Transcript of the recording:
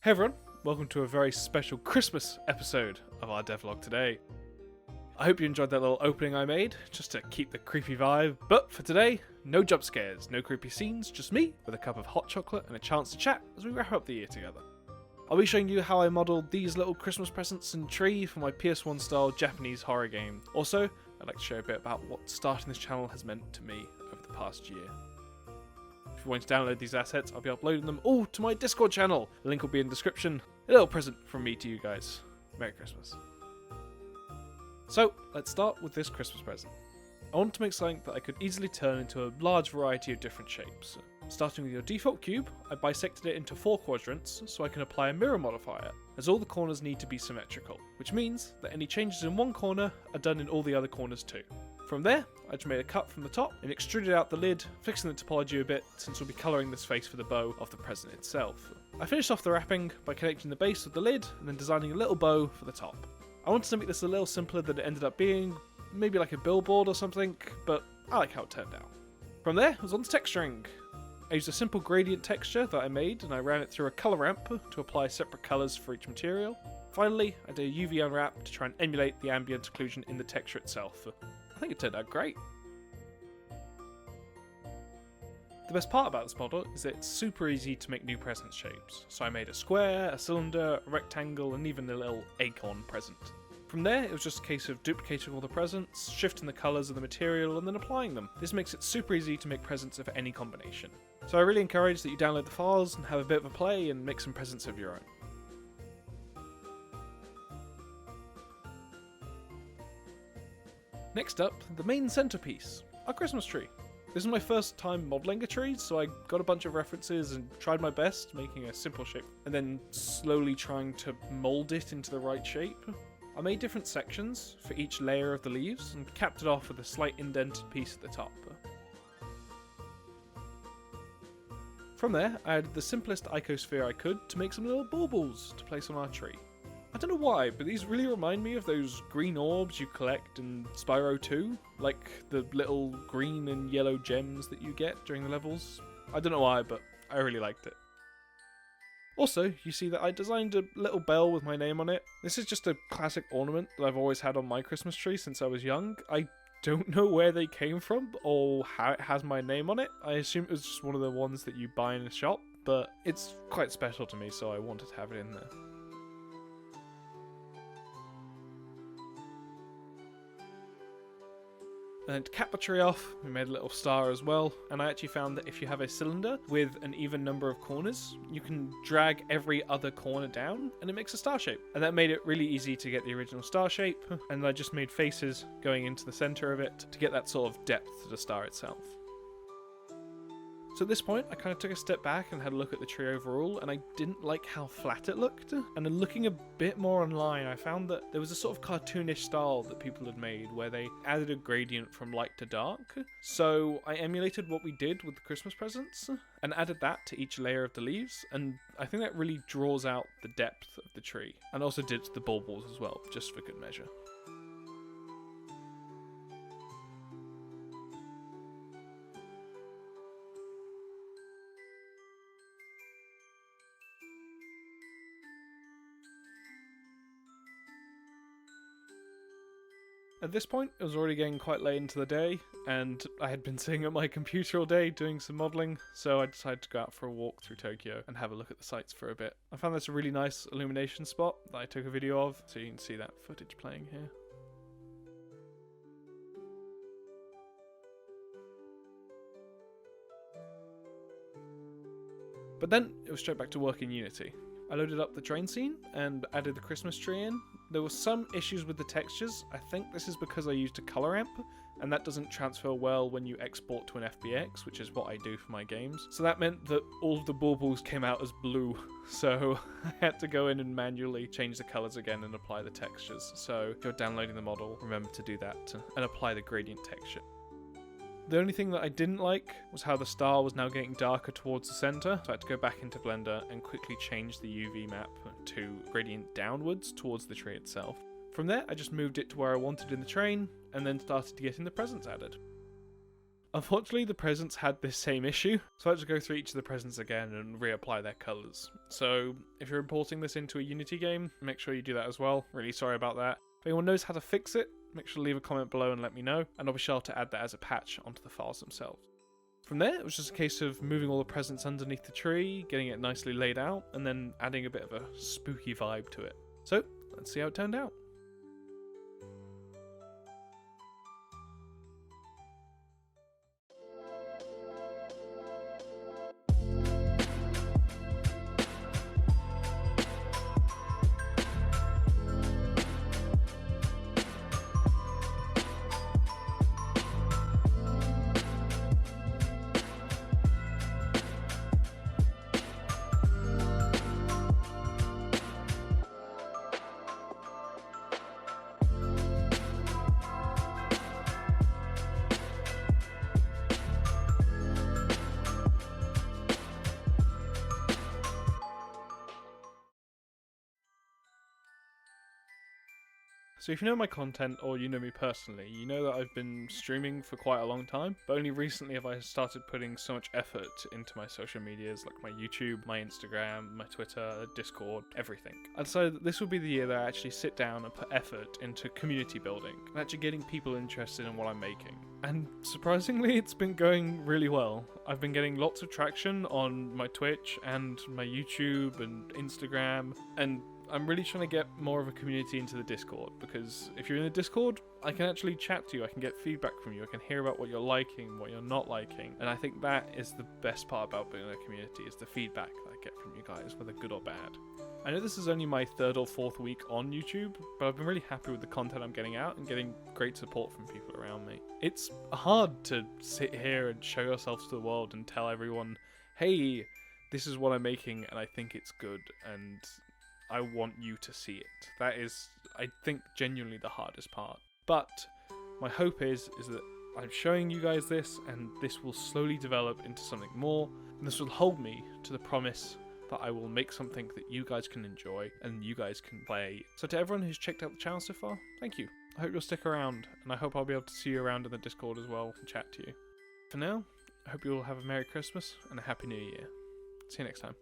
Hey everyone, welcome to a very special Christmas episode of our devlog today. I hope you enjoyed that little opening I made, just to keep the creepy vibe, but for today, no jump scares, no creepy scenes, just me with a cup of hot chocolate and a chance to chat as we wrap up the year together. I'll be showing you how I modelled these little Christmas presents and tree for my PS1-Style Japanese horror game. Also, I'd like to share a bit about what starting this channel has meant to me over the past year. If you want to download these assets, I'll be uploading them all to my Discord channel. The link will be in the description. A little present from me to you guys. Merry Christmas. So, let's start with this Christmas present. I wanted to make something that I could easily turn into a large variety of different shapes. Starting with your default cube, I bisected it into 4 quadrants so I can apply a mirror modifier, as all the corners need to be symmetrical, which means that any changes in one corner are done in all the other corners too. From there, I just made a cut from the top and extruded out the lid, fixing the topology a bit since we'll be colouring this face for the bow of the present itself. I finished off the wrapping by connecting the base with the lid and then designing a little bow for the top. I wanted to make this a little simpler than it ended up being, maybe like a billboard or something, but I like how it turned out. From there, it was on to texturing. I used a simple gradient texture that I made and I ran it through a colour ramp to apply separate colours for each material. Finally, I did a UV unwrap to try and emulate the ambient occlusion in the texture itself. I think it turned out great. The best part about this model is that it's super easy to make new present shapes. So I made a square, a cylinder, a rectangle, and even a little acorn present. From there, it was just a case of duplicating all the presents, shifting the colours of the material, and then applying them. This makes it super easy to make presents of any combination. So I really encourage that you download the files and have a bit of a play and make some presents of your own. Next up, the main centerpiece, our Christmas tree. This is my first time modelling a tree, so I got a bunch of references and tried my best making a simple shape, and then slowly trying to mould it into the right shape. I made different sections for each layer of the leaves and capped it off with a slight indented piece at the top. From there, I added the simplest icosphere I could to make some little baubles to place on our tree. I don't know why, but these really remind me of those green orbs you collect in Spyro 2, like the little green and yellow gems that you get during the levels. I don't know why, but I really liked it. Also, you see that I designed a little bell with my name on it. This is just a classic ornament that I've always had on my Christmas tree since I was young. I don't know where they came from or how it has my name on it. I assume it was just one of the ones that you buy in a shop, but it's quite special to me, so I wanted to have it in there. And to cap the tree off, we made a little star as well, and I actually found that if you have a cylinder with an even number of corners, you can drag every other corner down and it makes a star shape. And that made it really easy to get the original star shape, and I just made faces going into the center of it to get that sort of depth to the star itself. So at this point, I kind of took a step back and had a look at the tree overall, and I didn't like how flat it looked. And then looking a bit more online, I found that there was a sort of cartoonish style that people had made where they added a gradient from light to dark. So I emulated what we did with the Christmas presents and added that to each layer of the leaves, and I think that really draws out the depth of the tree. And also did the baubles as well, just for good measure. At this point, it was already getting quite late into the day, and I had been sitting at my computer all day doing some modelling, so I decided to go out for a walk through Tokyo and have a look at the sights for a bit. I found this a really nice illumination spot that I took a video of, so you can see that footage playing here. But then, it was straight back to work in Unity. I loaded up the train scene and added the Christmas tree in, There were some issues with the textures. I think this is because I used a color amp, and that doesn't transfer well when you export to an FBX, which is what I do for my games. So that meant that all of the baubles came out as blue, so I had to go in and manually change the colors again and apply the textures. So if you're downloading the model, remember to do that and apply the gradient texture. The only thing that I didn't like was how the star was now getting darker towards the center, so I had to go back into Blender and quickly change the UV map to gradient downwards towards the tree itself. From there, I just moved it to where I wanted in the train, and then started getting the presents added. Unfortunately, the presents had this same issue, so I had to go through each of the presents again and reapply their colours. So if you're importing this into a Unity game, make sure you do that as well. Really sorry about that. If anyone knows how to fix it, make sure to leave a comment below and let me know, and I'll be sure to add that as a patch onto the files themselves. From there, it was just a case of moving all the presents underneath the tree, getting it nicely laid out, and then adding a bit of a spooky vibe to it. So, let's see how it turned out. So if you know my content or you know me personally, you know that I've been streaming for quite a long time, but only recently have I started putting so much effort into my social medias, like my YouTube, my Instagram, my Twitter, Discord, everything. I decided that this would be the year that I actually sit down and put effort into community building, and actually getting people interested in what I'm making. And surprisingly, it's been going really well. I've been getting lots of traction on my Twitch and my YouTube and Instagram, and I'm really trying to get more of a community into the Discord, because if you're in the Discord, I can actually chat to you, I can get feedback from you, I can hear about what you're liking, what you're not liking, and I think that is the best part about being in a community, is the feedback that I get from you guys, whether good or bad. I know this is only my 3rd or 4th week on YouTube, but I've been really happy with the content I'm getting out and getting great support from people around me. It's hard to sit here and show yourself to the world and tell everyone, hey, this is what I'm making and I think it's good, and I want you to see it. That is, I think, genuinely the hardest part. But my hope is that I'm showing you guys this, and this will slowly develop into something more, and this will hold me to the promise that I will make something that you guys can enjoy and you guys can play. So to everyone who's checked out the channel so far, thank you. I hope you'll stick around, and I hope I'll be able to see you around in the Discord as well and chat to you. For now, I hope you all have a Merry Christmas and a Happy New Year. See you next time.